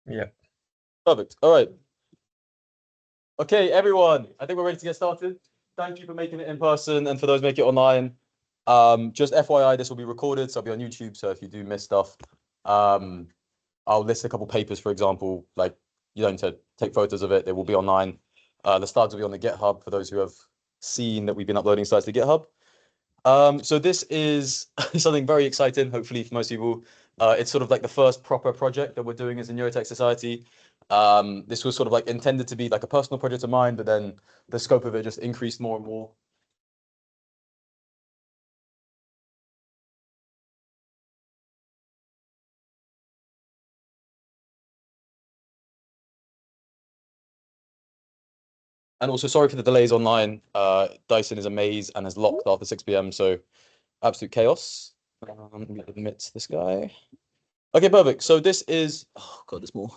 Yeah. Perfect. All right. Okay, everyone. I think we're ready to get started. Thank you for making it in person, and for those making it online. Just FYI, this will be recorded, so it'll be on YouTube. So if you do miss stuff, um, I'll list a couple papers, for example. Like you don't need to take photos of it; they will be online. The slides will be on the GitHub for those who have seen that we've been uploading slides to GitHub. So this is something very exciting, hopefully for most people. It's sort of like the first proper project that we're doing as a Neurotech Society. This was sort of like intended to be like a personal project of mine, but then the scope of it just increased more and more. And also, sorry for the delays online. Dyson is a maze and is locked after 6 p.m. So absolute chaos. Let me admit this guy. Okay, perfect. So this is, oh God, there's more.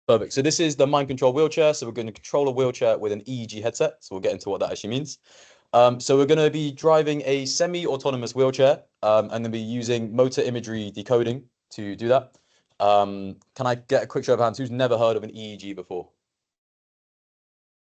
Perfect. So this is the mind control wheelchair. So we're going to control a wheelchair with an EEG headset. So we'll get into what that actually means. So we're going to be driving a semi-autonomous wheelchair, and then be using motor imagery decoding to do that. Can I get a quick show of hands? Who's never heard of an EEG before?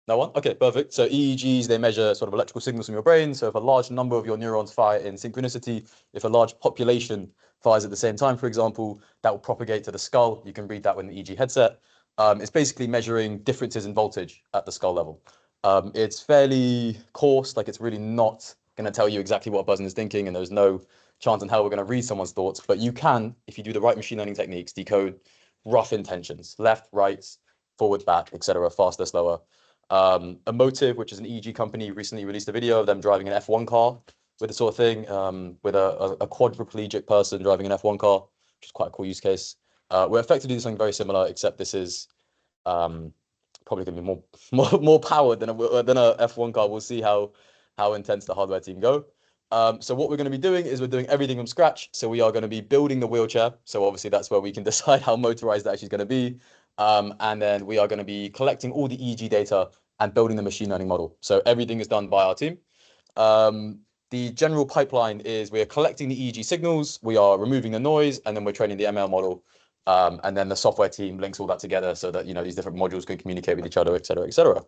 No one? Okay, perfect. So EEGs, they measure sort of electrical signals from your brain. So if a large number of your neurons fire in synchronicity, if a large population fires at the same time, for example, that will propagate to the skull. You can read that with an EEG headset. It's basically measuring differences in voltage at the skull level. It's fairly coarse, like it's really not going to tell you exactly what a person is thinking, and there's no chance in hell we're going to read someone's thoughts. But you can, if you do the right machine learning techniques, decode rough intentions, left, right, forward, back, etc., faster, slower. Emotive, which is an EEG company, recently released a video of them driving an F1 car with this sort of thing, with a quadriplegic person driving an F1 car, which is quite a cool use case. We're effectively doing something very similar, except this is probably going to be more powered than a F1 car. We'll see how intense the hardware team go. So what we're going to be doing is we're doing everything from scratch. So we are going to be building the wheelchair. So obviously that's where we can decide how motorized that actually is going to be. And then we are going to be collecting all the EEG data and building the machine learning model. So everything is done by our team. The general pipeline is we are collecting the EEG signals, we are removing the noise, and then we're training the ML model. And then the software team links all that together so that these different modules can communicate with each other, et cetera, et cetera.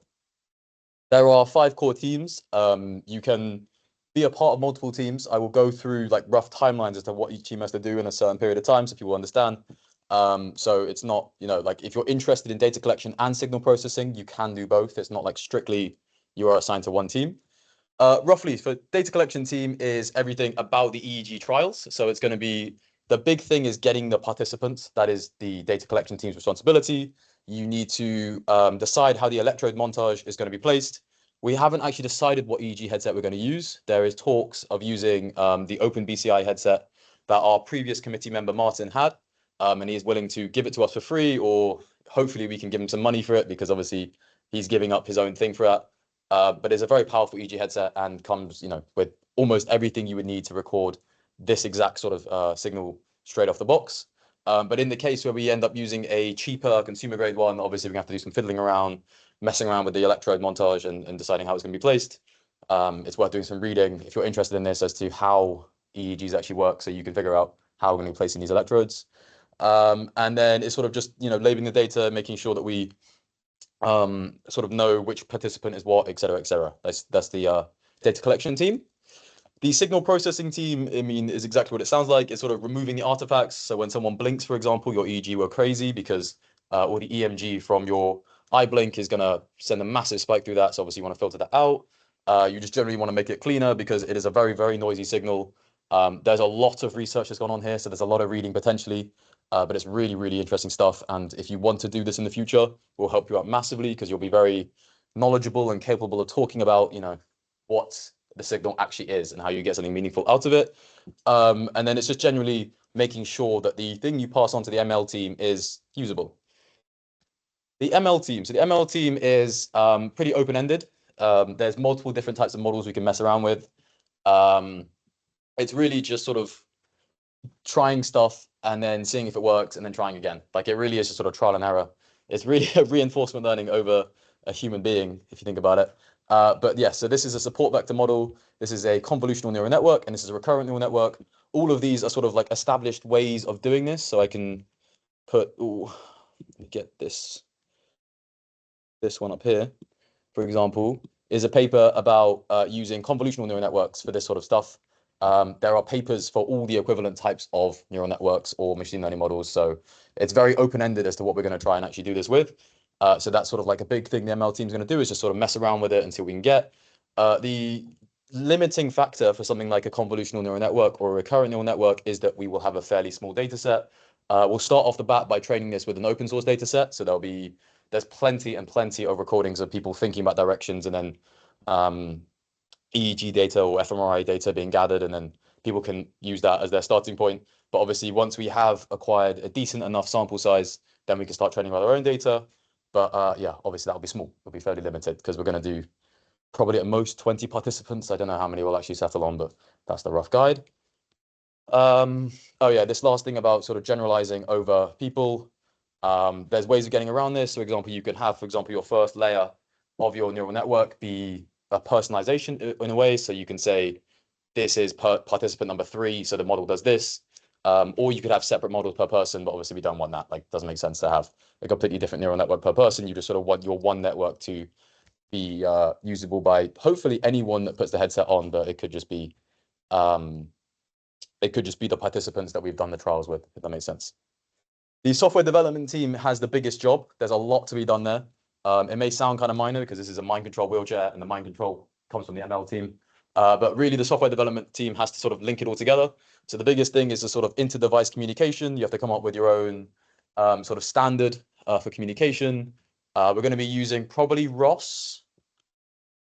There are 5 core teams. You can be a part of multiple teams. I will go through like rough timelines as to what each team has to do in a certain period of time, so people understand. So it's not, like if you're interested in data collection and signal processing, you can do both. It's not like strictly you are assigned to one team. Roughly, for data collection team is everything about the EEG trials. So it's going to be the big thing is getting the participants. That is the data collection team's responsibility. You need to decide how the electrode montage is going to be placed. We haven't actually decided what EEG headset we're going to use. There is talks of using the OpenBCI headset that our previous committee member Martin had, and he is willing to give it to us for free, or hopefully we can give him some money for it because obviously he's giving up his own thing for that. But it's a very powerful EEG headset and comes, with almost everything you would need to record this exact sort of signal straight off the box. But in the case where we end up using a cheaper consumer grade one, obviously we have to do some fiddling around, messing around with the electrode montage and deciding how it's going to be placed. It's worth doing some reading if you're interested in this as to how EEGs actually work, so you can figure out how we're going to be placing these electrodes. And then it's sort of just, labeling the data, making sure that we sort of know which participant is what, et cetera, et cetera. That's the data collection team. The signal processing team, is exactly what it sounds like. It's sort of removing the artifacts. So when someone blinks, for example, your EEG will crazy because all the EMG from your eye blink is going to send a massive spike through that. So obviously you want to filter that out. You just generally want to make it cleaner because it is a very, very noisy signal. There's a lot of research that's gone on here, so there's a lot of reading potentially, but it's really, really interesting stuff. And if you want to do this in the future, we'll help you out massively because you'll be very knowledgeable and capable of talking about, what the signal actually is and how you get something meaningful out of it. And then it's just generally making sure that the thing you pass on to the ML team is usable. The ML team. So the ML team is pretty open-ended. There's multiple different types of models we can mess around with. It's really just sort of trying stuff and then seeing if it works and then trying again. Like it really is just sort of trial and error. It's really a reinforcement learning over a human being, if you think about it. But yeah, so this is a support vector model. This is a convolutional neural network, and this is a recurrent neural network. All of these are sort of like established ways of doing this. So I can put, let me get this one up here, for example, is a paper about using convolutional neural networks for this sort of stuff. There are papers for all the equivalent types of neural networks or machine learning models. So it's very open-ended as to what we're going to try and actually do this with. So that's sort of like a big thing the ML team is going to do, is just sort of mess around with it and see what we can get. The limiting factor for something like a convolutional neural network or a recurrent neural network is that we will have a fairly small data set. We'll start off the bat by training this with an open source data set. So there's plenty and plenty of recordings of people thinking about directions, and then EEG data or fMRI data being gathered, and then people can use that as their starting point. But obviously, once we have acquired a decent enough sample size, then we can start training with our own data. But yeah, obviously that'll be small. It'll be fairly limited because we're going to do probably at most 20 participants. I don't know how many we'll actually settle on, but that's the rough guide. Oh yeah, this last thing about sort of generalizing over people. There's ways of getting around this. For example, you could have, for example, your first layer of your neural network be a personalization in a way. So you can say, this is participant number 3, so the model does this. Or you could have separate models per person, but obviously we don't want that. Like, it doesn't make sense to have a completely different neural network per person. You just sort of want your one network to be usable by hopefully anyone that puts the headset on, but it could just be the participants that we've done the trials with, if that makes sense. The software development team has the biggest job. There's a lot to be done there. It may sound kind of minor because this is a mind control wheelchair and the mind control comes from the ML team. But really the software development team has to sort of link it all together. So the biggest thing is the sort of inter-device communication. You have to come up with your own sort of standard for communication. We're going to be using probably ROS.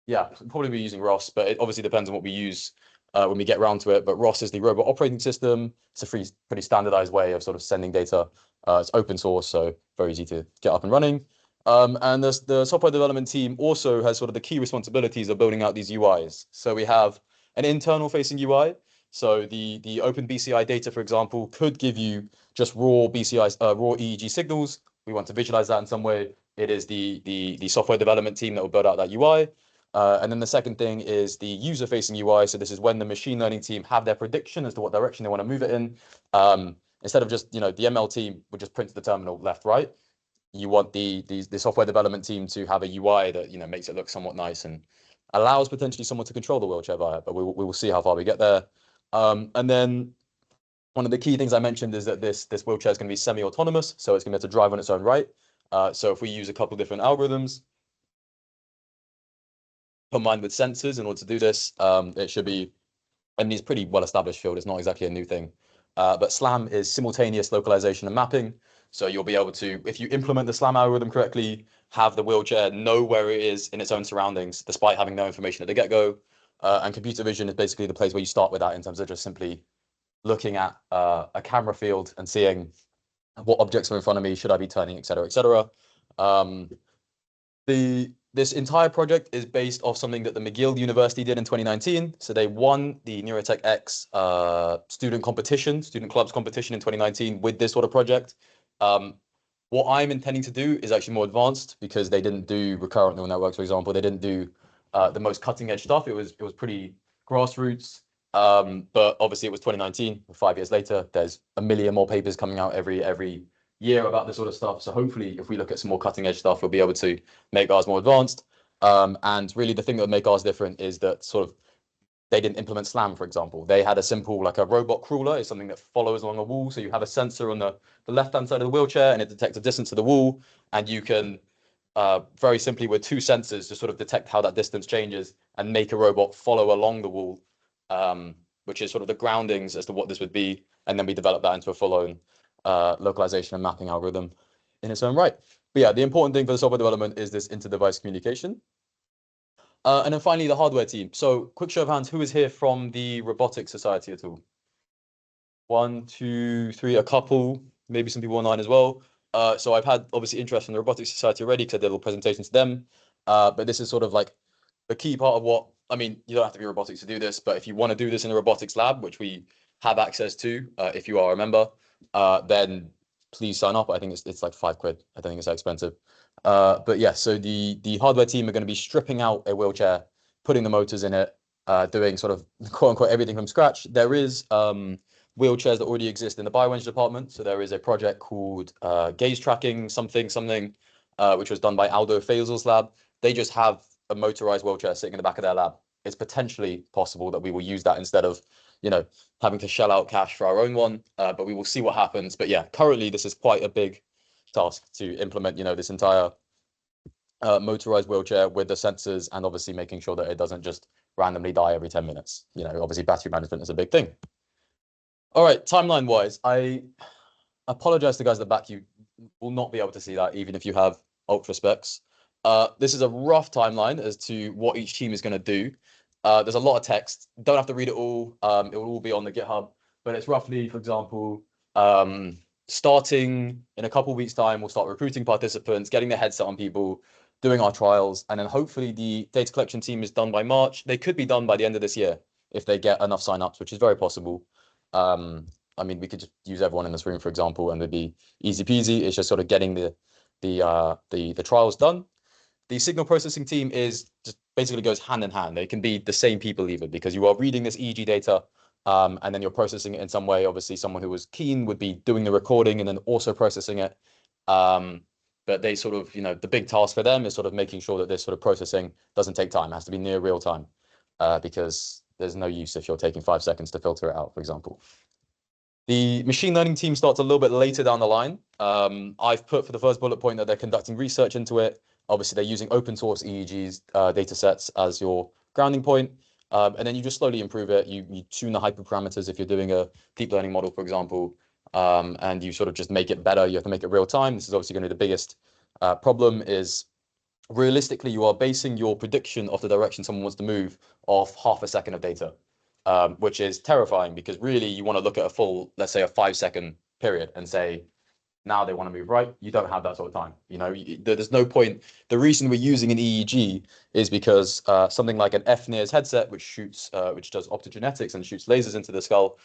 Yeah, probably be using ROS, but it obviously depends on what we use when we get around to it. But ROS is the robot operating system. It's a pretty standardized way of sort of sending data. It's open source, so very easy to get up and running. And the software development team also has sort of the key responsibilities of building out these UIs. So we have an internal facing UI. So the open BCI data, for example, could give you just raw BCI, raw EEG signals. We want to visualize that in some way. It is the software development team that will build out that UI. And then the second thing is the user-facing UI. So this is when the machine learning team have their prediction as to what direction they want to move it in. Instead of just, the ML team would just print to the terminal left, right. You want the software development team to have a UI that, makes it look somewhat nice and allows potentially someone to control the wheelchair via it. But we will see how far we get there. And then one of the key things I mentioned is that this wheelchair is going to be semi-autonomous. So it's going to be able to drive on its own right. So if we use a couple of different algorithms combined with sensors in order to do this, it should be, I mean, it's pretty well established field. It's not exactly a new thing. But SLAM is simultaneous localization and mapping. So you'll be able to, if you implement the SLAM algorithm correctly, have the wheelchair know where it is in its own surroundings, despite having no information at the get-go. And computer vision is basically the place where you start with that in terms of just simply looking at a camera field and seeing what objects are in front of me, should I be turning, et cetera, et cetera. This entire project is based off something that the McGill University did in 2019. So they won the Neurotech X student clubs competition in 2019 with this sort of project. What I'm intending to do is actually more advanced because they didn't do recurrent neural networks, for example. They didn't do the most cutting edge stuff. It was pretty grassroots. But obviously it was 2019. 5 years later, there's a million more papers coming out every year about this sort of stuff. So hopefully if we look at some more cutting edge stuff, we'll be able to make ours more advanced. And really the thing that would make ours different is that sort of they didn't implement SLAM, for example. They had a simple, like a robot crawler, is something that follows along a wall. So you have a sensor on the left-hand side of the wheelchair and it detects a distance to the wall. And you can very simply with 2 sensors just sort of detect how that distance changes and make a robot follow along the wall, which is sort of the groundings as to what this would be. And then we develop that into a full-on localization and mapping algorithm in its own right. But yeah, the important thing for the software development is this inter-device communication. And then finally, the hardware team. So quick show of hands, who is here from the Robotics Society at all? 1, 2, 3, a couple, maybe some people online as well. So I've had obviously interest from the Robotics Society already because I did a little presentation to them. But this is sort of like the key part of what, I mean, you don't have to be robotics to do this, but if you want to do this in a robotics lab, which we have access to, if you are a member, then please sign up. I think it's like £5. I don't think it's that expensive. But yeah, so the hardware team are going to be stripping out a wheelchair, putting the motors in it, doing sort of quote unquote everything from scratch. There is wheelchairs that already exist in the bioengine department. So there is a project called gaze tracking something, which was done by Aldo Faisal's lab. They just have a motorized wheelchair sitting in the back of their lab. It's potentially possible that we will use that instead of, having to shell out cash for our own one. But we will see what happens. But yeah, currently this is quite a big task to implement, this entire motorized wheelchair with the sensors, and obviously making sure that it doesn't just randomly die every 10 minutes. Obviously battery management is a big thing. All right, timeline wise, I apologize to guys at the back. You will not be able to see that even if you have ultra specs. This is a rough timeline as to what each team is going to do. There's a lot of text. Don't have to read it all. It will all be on the GitHub, but it's roughly, for example, starting in a couple of weeks' time, we'll start recruiting participants, getting their headset on people, doing our trials, and then hopefully the data collection team is done by March. They could be done by the end of this year if they get enough signups, which is very possible. I mean, we could just use everyone in this room, for example, and it'd be easy peasy. It's just sort of getting the trials done. The signal processing team is just basically goes hand in hand. They can be the same people even, because you are reading this EEG data, and then you're processing it in some way. Obviously, someone who was keen would be doing the recording and then also processing it. But they sort of, the big task for them is sort of making sure that this sort of processing doesn't take time. It has to be near real time, because there's no use if you're taking 5 seconds to filter it out, for example. The machine learning team starts a little bit later down the line. I've put for the first bullet point that they're conducting research into it. Obviously, they're using open source EEGs data sets as your grounding point. And then you just slowly improve it. You tune the hyperparameters if you're doing a deep learning model, for example, and you sort of just make it better. You have to make it real time. This is obviously going to be the biggest problem is, realistically, you are basing your prediction of the direction someone wants to move off half a second of data, which is terrifying, because really you want to look at a full, let's say a 5-second period and say, now they want to move right. You don't have that sort of time. There's no point. The reason we're using an EEG is because something like an FNIRS headset, which does optogenetics and shoots lasers into the skull,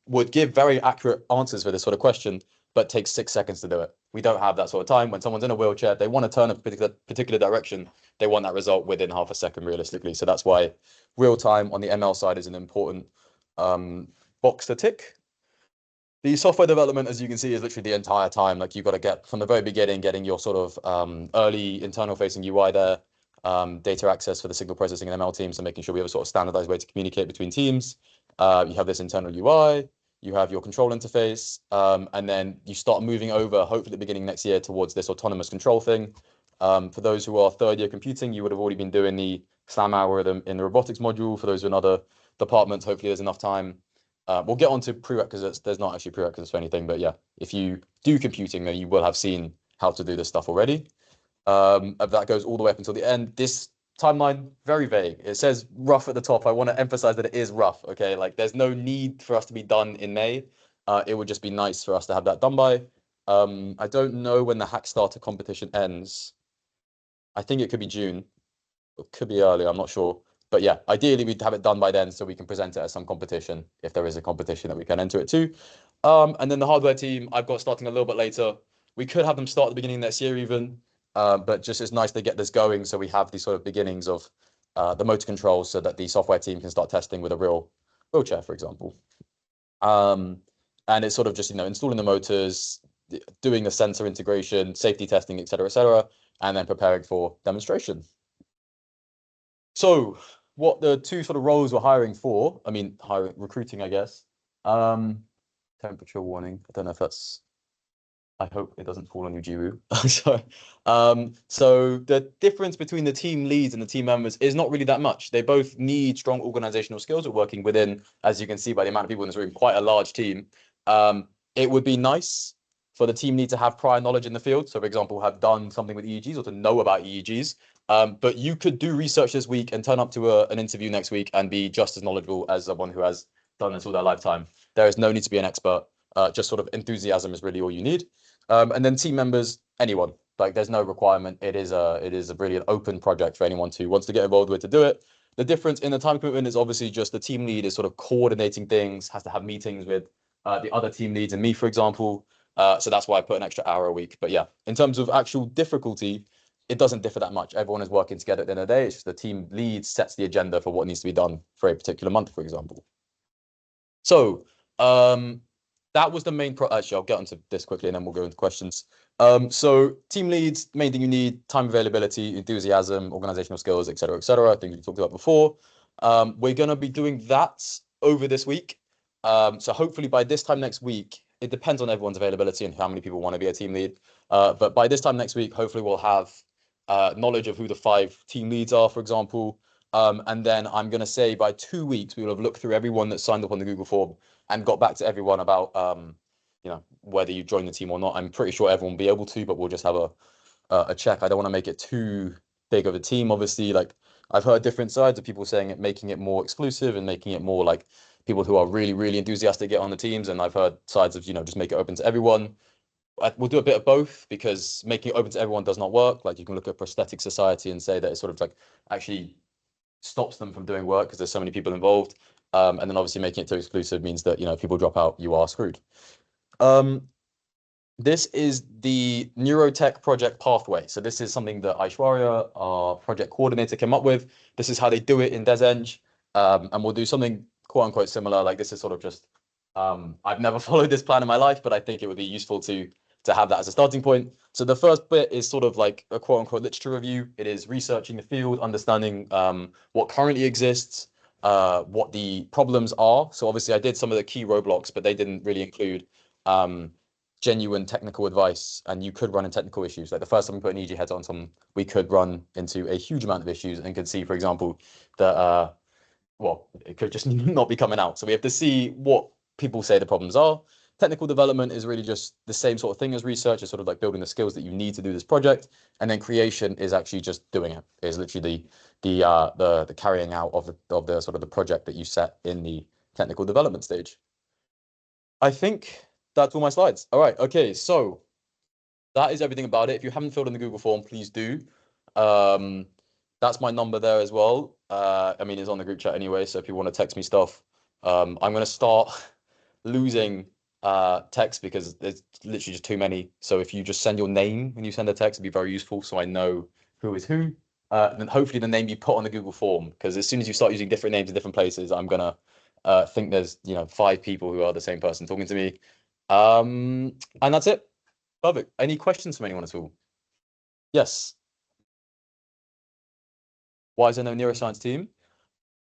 would give very accurate answers for this sort of question, but takes 6 seconds to do it. We don't have that sort of time. When someone's in a wheelchair, they want to turn a particular direction, they want that result within half a second, realistically. So that's why real time on the ML side is an important box to tick. The software development, as you can see, is literally the entire time. Like, you've got to get from the very beginning, getting your sort of early internal facing UI there, data access for the signal processing and ML teams, so making sure we have a sort of standardized way to communicate between teams. You have this internal UI, you have your control interface, and then you start moving over, hopefully at the beginning next year, towards this autonomous control thing. For those who are third year computing, you would have already been doing the SLAM algorithm in the robotics module. For those in other departments, hopefully there's enough time. We'll get on to prerequisites. There's not actually prerequisites for anything, but yeah, if you do computing, then you will have seen how to do this stuff already. That goes all the way up until the end. This timeline, very vague. It says rough at the top. I want to emphasize that it is rough, okay? Like, there's no need for us to be done in May. It would just be nice for us to have that done by. I don't know when the Hackstarter competition ends. I think it could be June. It could be earlier, I'm not sure. But yeah, ideally we'd have it done by then so we can present it at some competition, if there is a competition that we can enter it to. And then the hardware team, I've got starting a little bit later. We could have them start at the beginning of next year even, but just it's nice to get this going so we have these sort of beginnings of the motor controls, so that the software team can start testing with a real wheelchair, for example. And it's sort of just, installing the motors, doing the sensor integration, safety testing, et cetera, and then preparing for demonstration. So what the two sort of roles we're hiring for, recruiting, I guess. Temperature warning. I don't know if that's, I hope it doesn't fall on you, Jiwoo. Sorry. So the difference between the team leads and the team members is not really that much. They both need strong organizational skills. We're working within, as you can see by the amount of people in this room, quite a large team. It would be nice for the team lead to have prior knowledge in the field. So, for example, have done something with EEGs or to know about EEGs. But you could do research this week and turn up to an interview next week and be just as knowledgeable as someone who has done this all their lifetime. There is no need to be an expert. Just sort of enthusiasm is really all you need. And then team members, anyone. Like, there's no requirement. It is really an open project for anyone who wants to get involved with to do it. The difference in the time commitment is obviously just the team lead is sort of coordinating things, has to have meetings with the other team leads and me, for example. So that's why I put an extra hour a week. But yeah, in terms of actual difficulty, it doesn't differ that much. Everyone is working together at the end of the day. It's just the team lead sets the agenda for what needs to be done for a particular month, for example. So Um, that was the main pro. Actually, I'll get onto this quickly and then we'll go into questions. So team leads, main thing you need, time availability, enthusiasm, organizational skills, etc., things we talked about before. We're gonna be doing that over this week. So hopefully by this time next week, it depends on everyone's availability and how many people want to be a team lead. But by this time next week, hopefully we'll have knowledge of who the 5 team leads are, for example. And then I'm going to say by 2 weeks, we will have looked through everyone that signed up on the Google form and got back to everyone about, whether you join the team or not. I'm pretty sure everyone will be able to, but we'll just have a check. I don't want to make it too big of a team. Obviously, like I've heard different sides of people saying it, making it more exclusive and making it more like people who are really, really enthusiastic get on the teams. And I've heard sides of, just make it open to everyone. We'll do a bit of both because making it open to everyone does not work. Like you can look at Prosthetic Society and say that it's sort of like actually stops them from doing work because there's so many people involved. And then obviously making it too exclusive means that, if people drop out, you are screwed. This is the Neurotech project pathway. So this is something that Aishwarya, our project coordinator, came up with. This is how they do it in DesEng. And we'll do something quote unquote similar. Like this is sort of just, I've never followed this plan in my life, but I think it would be useful to have that as a starting point. So the first bit is sort of like a quote unquote literature review. It is researching the field, understanding what currently exists, what the problems are. So obviously I did some of the key roadblocks, but they didn't really include genuine technical advice, and you could run in technical issues. Like the first time we put an EEG heads on someone, we could run into a huge amount of issues and could see, for example, that it could just not be coming out. So we have to see what people say the problems are. Technical development is really just the same sort of thing as research. It's sort of like building the skills that you need to do this project, and then creation is actually just doing it. Is literally the carrying out of the sort of the project that you set in the technical development stage. I think that's all my slides. All right. Okay. So that is everything about it. If you haven't filled in the Google form, please do. That's my number there as well. I mean, it's on the group chat anyway. So if you want to text me stuff, I'm going to start losing text because there's literally just too many. So if you just send your name when you send a text, it'd be very useful so I know who is who. And then hopefully the name you put on the Google form, because as soon as you start using different names in different places, I'm gonna think there's 5 people who are the same person talking to me. And that's it. Perfect. Any questions from anyone at all? Yes. Why is there no neuroscience team?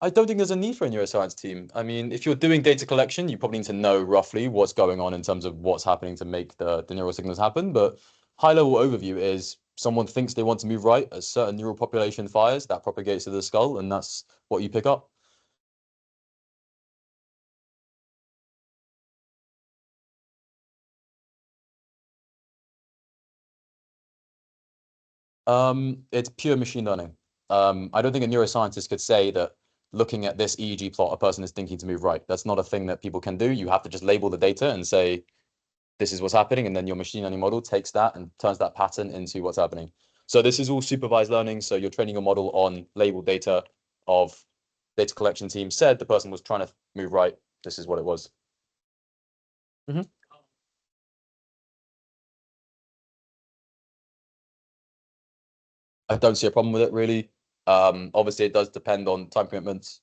I don't think there's a need for a neuroscience team. I mean, if you're doing data collection, you probably need to know roughly what's going on in terms of what's happening to make the neural signals happen. But high level overview is someone thinks they want to move right, a certain neural population fires, that propagates to the skull, and that's what you pick up. It's pure machine learning. I don't think a neuroscientist could say that looking at this EEG plot, a person is thinking to move right. That's not a thing that people can do. You have to just label the data and say, this is what's happening. And then your machine learning model takes that and turns that pattern into what's happening. So this is all supervised learning. So you're training your model on labeled data of data collection team said the person was trying to move right. This is what it was. Mm-hmm. I don't see a problem with it really. Obviously, it does depend on time commitments.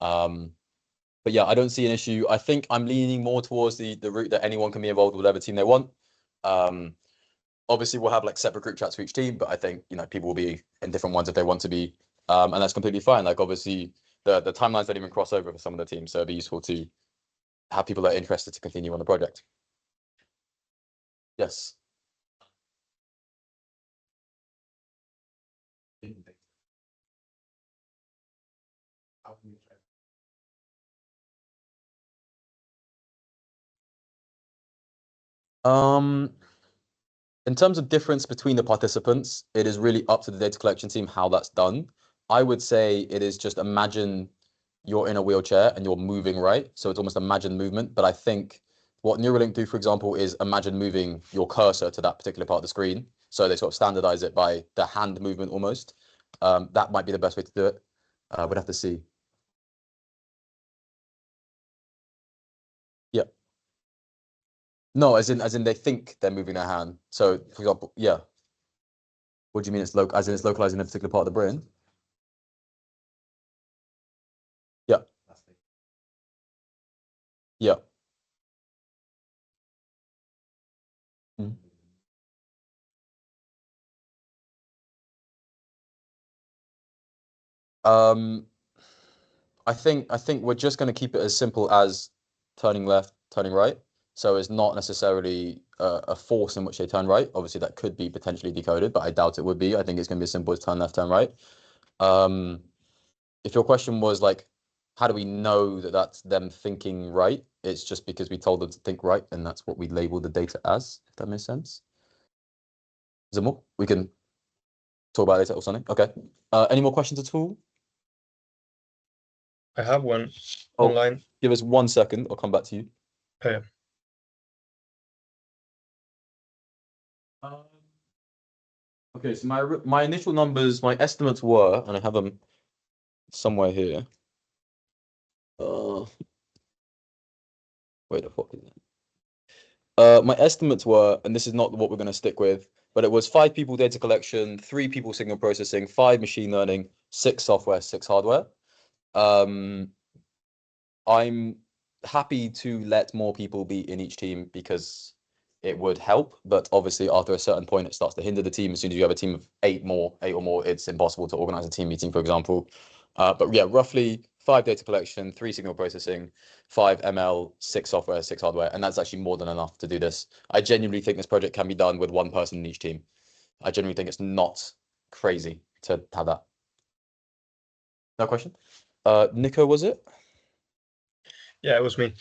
Um, but yeah, I don't see an issue. I think I'm leaning more towards the route that anyone can be involved with whatever team they want. Um, Obviously, we'll have like separate group chats for each team, but I think people will be in different ones if they want to be, and that's completely fine. Like obviously, the timelines don't even cross over for some of the teams, so it'd be useful to have people that are interested to continue on the project. Yes. Um, In terms of difference between the participants, it is really up to the data collection team how that's done. I would say it is just imagine you're in a wheelchair and you're moving right. So it's almost imagine movement. But I think what Neuralink do, for example, is imagine moving your cursor to that particular part of the screen. So they sort of standardize it by the hand movement almost. That might be the best way to do it. We'd have to see. Yeah. No, as in they think they're moving their hand. So for example, yeah. What do you mean it's local as in it's localized in a particular part of the brain? Yeah. Yeah. Um, I think we're just going to keep it as simple as turning left, turning right. So it's not necessarily a force in which they turn right. Obviously, that could be potentially decoded, but I doubt it would be. I think it's going to be as simple as turn left, turn right. Um, if your question was like, how do we know that that's them thinking right? It's just because we told them to think right, and that's what we label the data as, if that makes sense. Is there more? We can talk about it later or something. Okay. Any more questions at all? I have one Oh, online. give us 1 second. I'll come back to you. Yeah. Okay, so my initial numbers, my estimates were, and I have them somewhere here. Wait, the fuck is it? My estimates were, and this is not what we're going to stick with, but it was 5 people data collection, 3 people signal processing, 5 machine learning, 6 software, 6 hardware. Um, I'm happy to let more people be in each team because it would help, but obviously after a certain point, it starts to hinder the team. As soon as you have a team of 8 or more, it's impossible to organize a team meeting, for example. But yeah, roughly 5 data collection, 3 signal processing, 5 ML, 6 software, 6 hardware, and that's actually more than enough to do this. I genuinely think this project can be done with 1 person in each team. I genuinely think it's not crazy to have that. No question. Nico, was it? Yeah, it was me.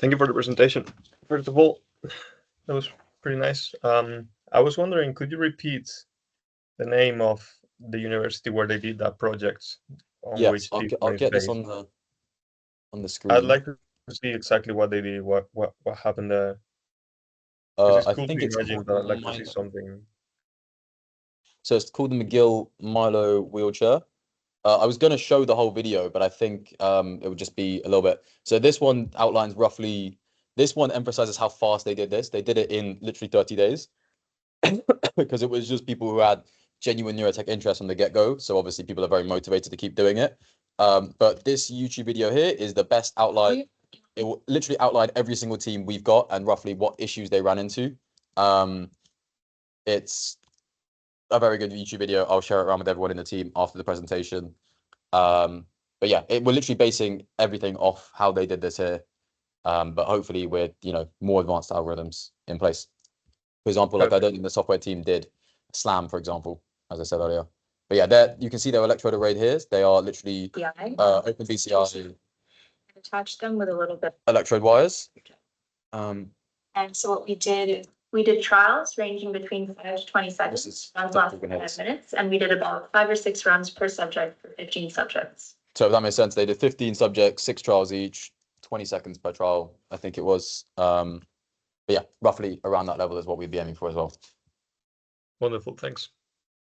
Thank you for the presentation. First of all, that was pretty nice. I was wondering, could you repeat the name of the university where they did that project on Yes, which this I'll one is get this based? on the I'd screen. like to see exactly what they did, what happened there, because it's I cool think to it's imagine, called but I'd like to see Milo. something. So it's called the McGill Milo wheelchair. I was going to show the whole video, but I think it would just be a little bit. So this one outlines roughly. This one emphasizes how fast they did this. They did it in literally 30 days because it was just people who had genuine neurotech interest from the get-go. So obviously people are very motivated to keep doing it. But this YouTube video here is the best outline. It will literally outline every single team we've got and roughly what issues they ran into. It's a very good YouTube video. I'll share it around with everyone in the team after the presentation. But yeah, we're literally basing everything off how they did this here. But hopefully with more advanced algorithms in place. For example, like I Perfect. don't think the software team did SLAM, for example, as I said earlier. But yeah, there you can see their electrode array here. They are literally open BCI Attach them with a little bit. electrode wires. And so what we did trials ranging between 5 to 20 seconds, runs lasted 5 minutes, and we did about 5 or 6 runs per subject for 15 subjects. So if that makes sense, they did 15 subjects, 6 trials each, 20 seconds per trial, I think it was. But yeah, roughly around that level is what we'd be aiming for as well. Wonderful. Thanks.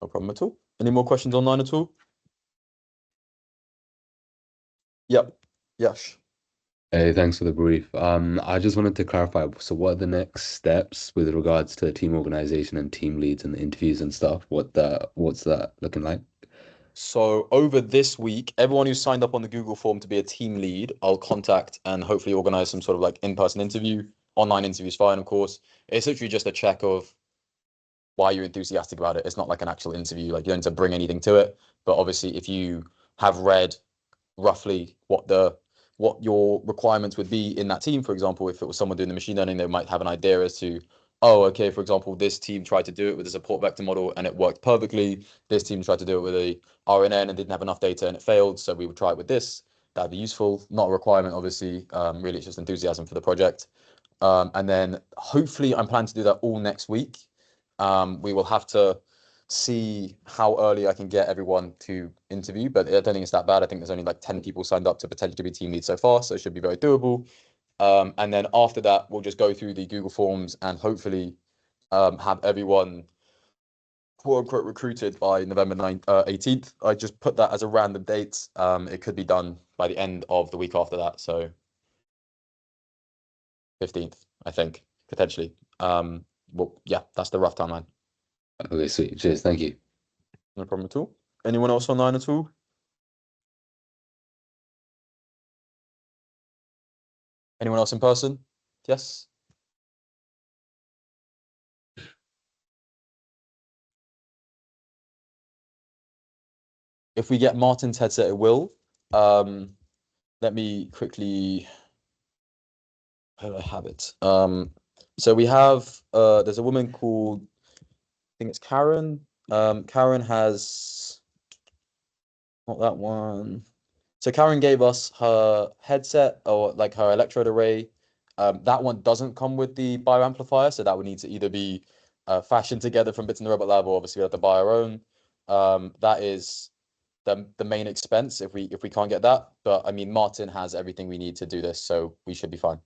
No problem at all. Any more questions online at all? Yep. Yes. Hey, thanks for the brief. I just wanted to clarify, so what are the next steps with regards to team organization and team leads and the interviews and stuff? What's that looking like? So over this week, everyone who's signed up on the Google form to be a team lead, I'll contact and hopefully organize some sort of like in-person interview. Online interview is fine, of course. It's literally just a check of why you're enthusiastic about it. It's not like an actual interview, like you don't need to bring anything to it. But obviously, if you have read roughly what your requirements would be in that team, for example, if it was someone doing the machine learning, they might have an idea as to, oh, okay, for example, this team tried to do it with a support vector model and it worked perfectly. This team tried to do it with a RNN and didn't have enough data and it failed, so we would try it with this. That'd be useful. Not a requirement, obviously. Really, it's just enthusiasm for the project. And then hopefully I'm planning to do that all next week. We will have to see how early I can get everyone to interview, but I don't think it's that bad. I think there's only like 10 people signed up to potentially be team lead so far, so it should be very doable. And then after that, we'll just go through the Google Forms and hopefully have everyone quote unquote recruited by November 18th. I just put that as a random date. It could be done by the end of the week after that, so 15th, I think, potentially. Well, yeah, that's the rough timeline. Okay, sweet. Cheers. Thank you. No problem at all. Anyone else online at all? Anyone else in person? Yes. If we get Martin's headset, it will. Let me quickly. How do I have it? So we have there's a woman called, I think it's Karen. Karen has not that one. So Karen gave us her headset, or like her electrode array. That one doesn't come with the bioamplifier, so that would need to either be fashioned together from bits in the robot lab, or obviously we have to buy our own. That is the main expense if we can't get that. But I mean, Martin has everything we need to do this, so we should be fine.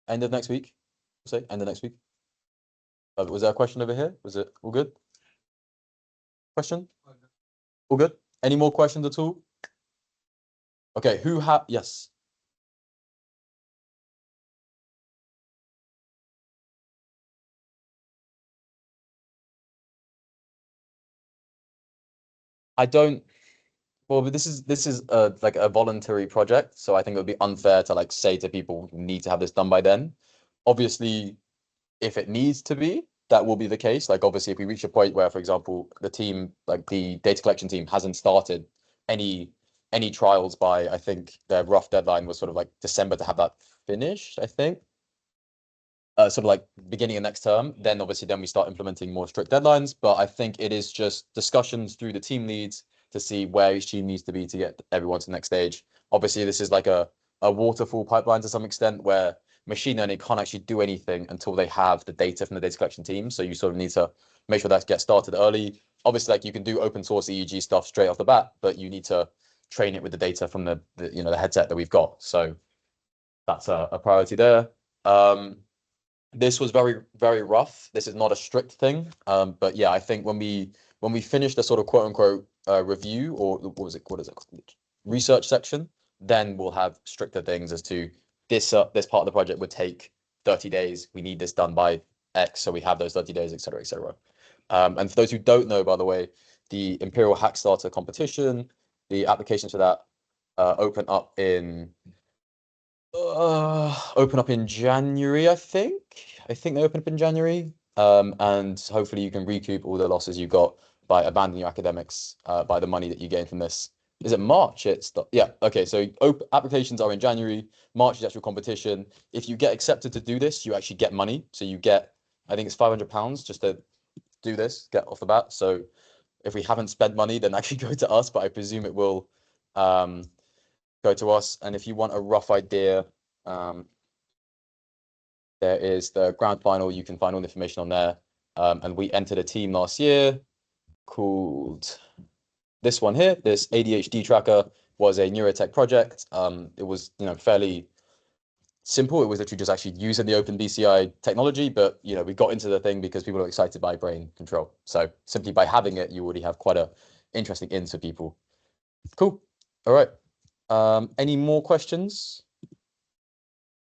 End of next week. Say end of next week. Was there a question over here? Was it all good? Question? All good? Any more questions at all? Okay, who have yes. I don't. Well, but this is like a voluntary project, so I think it would be unfair to like say to people you need to have this done by then. Obviously, if it needs to be, that will be the case. Like obviously, if we reach a point where, for example, the team, like the data collection team, hasn't started any trials by, I think their rough deadline was sort of like December to have that finished, I think. Sort of like beginning of next term, then obviously then we start implementing more strict deadlines. But I think it is just discussions through the team leads to see where each team needs to be to get everyone to the next stage. Obviously, this is like a waterfall pipeline to some extent where machine learning can't actually do anything until they have the data from the data collection team. So you sort of need to make sure that gets started early. Obviously, like you can do open source EEG stuff straight off the bat, but you need to train it with the data from the the headset that we've got. So that's a priority there. This was very, very rough. This is not a strict thing. But yeah, I think when we finish the sort of quote unquote review, or what was it? What is it called? Research section, then we'll have stricter things as to this this part of the project would take 30 days. We need this done by X, so we have those 30 days, etc., etc. And for those who don't know, by the way, the Imperial Hackstarter competition, the applications for that open up in January, I think. I think they open up in January. And hopefully you can recoup all the losses you got by abandoning your academics by the money that you gain from this. Is it March? Yeah. Okay. So applications are in January. March is actual competition. If you get accepted to do this, you actually get money. So you get, I think it's £500 just to do this, get off the bat. So if we haven't spent money, then actually go to us. But I presume it will go to us. And if you want a rough idea, there is the grand final. You can find all the information on there. And we entered a team last year called this one here. This ADHD tracker was a neurotech project. It was fairly simple. It was literally just actually using the OpenBCI technology, but we got into the thing because people are excited by brain control. So simply by having it, you already have quite a interesting in for people. Cool. All right. Any more questions?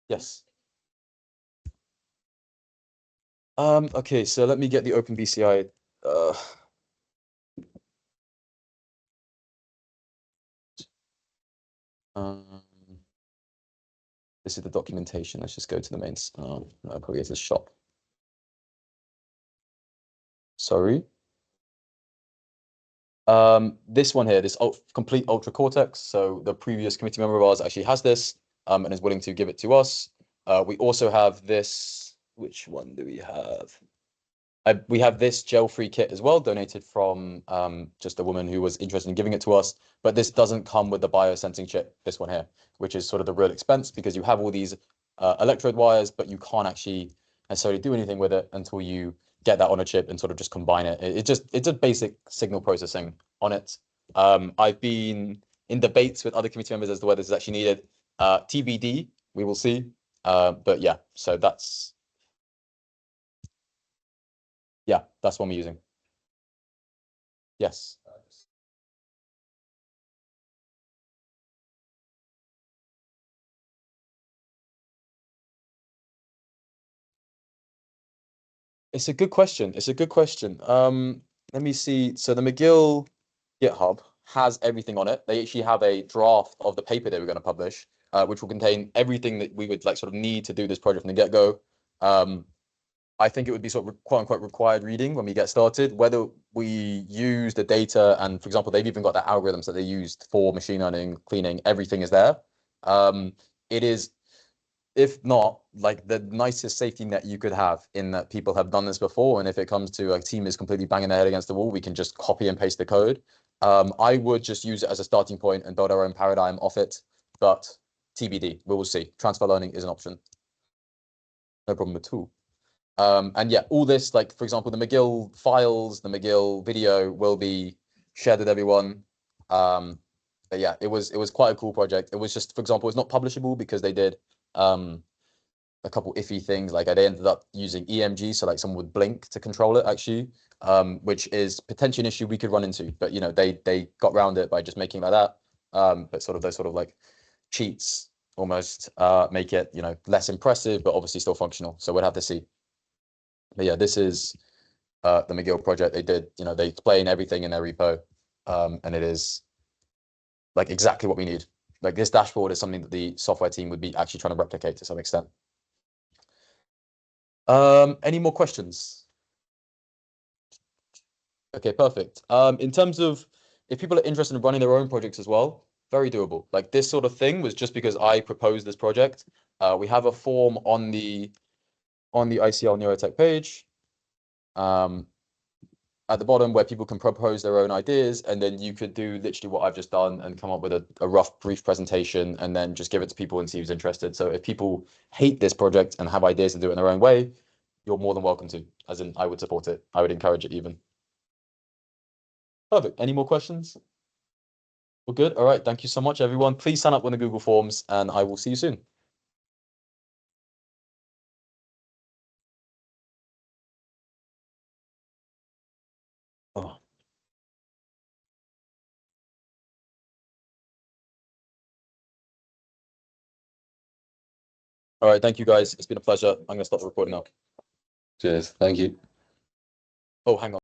Yes. Okay, so let me get the OpenBCI. This is the documentation. Let's just go to the main. I'll probably go to the shop. Sorry. This one here, this complete ultra cortex. So the previous committee member of ours actually has this and is willing to give it to us. We also have this. Which one do we have? We have this gel-free kit as well, donated from just a woman who was interested in giving it to us. But this doesn't come with the biosensing chip, this one here, which is sort of the real expense because you have all these electrode wires, but you can't actually necessarily do anything with it until you get that on a chip and sort of just combine it. It's a basic signal processing on it. I've been in debates with other committee members as to whether this is actually needed. TBD, we will see. But yeah, so that's one we're using. Yes. It's a good question. It's a good question. Let me see. So the McGill GitHub has everything on it. They actually have a draft of the paper they were going to publish, which will contain everything that we would like sort of need to do this project from the get-go. I think it would be sort of quote unquote required reading when we get started. Whether we use the data, and for example, they've even got the algorithms that they used for machine learning, cleaning, everything is there. It is, if not, like the nicest safety net you could have, in that people have done this before. And if it comes to a team is completely banging their head against the wall, we can just copy and paste the code. I would just use it as a starting point and build our own paradigm off it. But TBD, we will see. Transfer learning is an option. No problem at all. And yeah, all this, like, for example, the McGill files, the McGill video will be shared with everyone. But yeah, it was quite a cool project. It was just, for example, it's not publishable because they did a couple iffy things. Like they ended up using EMG, so like someone would blink to control it actually, which is potentially an issue we could run into. But you know, they got around it by just making it like that. But sort of those sort of like cheats almost make it, you know, less impressive, but obviously still functional. So we'll have to see. But yeah, this is the McGill project. They did, you know, they explain everything in their repo, and it is like exactly what we need. Like this dashboard is something that the software team would be actually trying to replicate to some extent. Any more questions? Okay, perfect. In terms of if people are interested in running their own projects as well, very doable. Like this sort of thing was just because I proposed this project. We have a form on the ICL Neurotech page. At the bottom where people can propose their own ideas, and then you could do literally what I've just done and come up with a rough brief presentation and then just give it to people and see who's interested. So if people hate this project and have ideas to do it in their own way, you're more than welcome to, as in I would support it. I would encourage it even. Perfect. Any more questions? Well, good. All right. Thank you so much, everyone. Please sign up on the Google Forms and I will see you soon. Oh. All right. Thank you, guys. It's been a pleasure. I'm going to stop the recording now. Cheers. Thank you. Oh, hang on.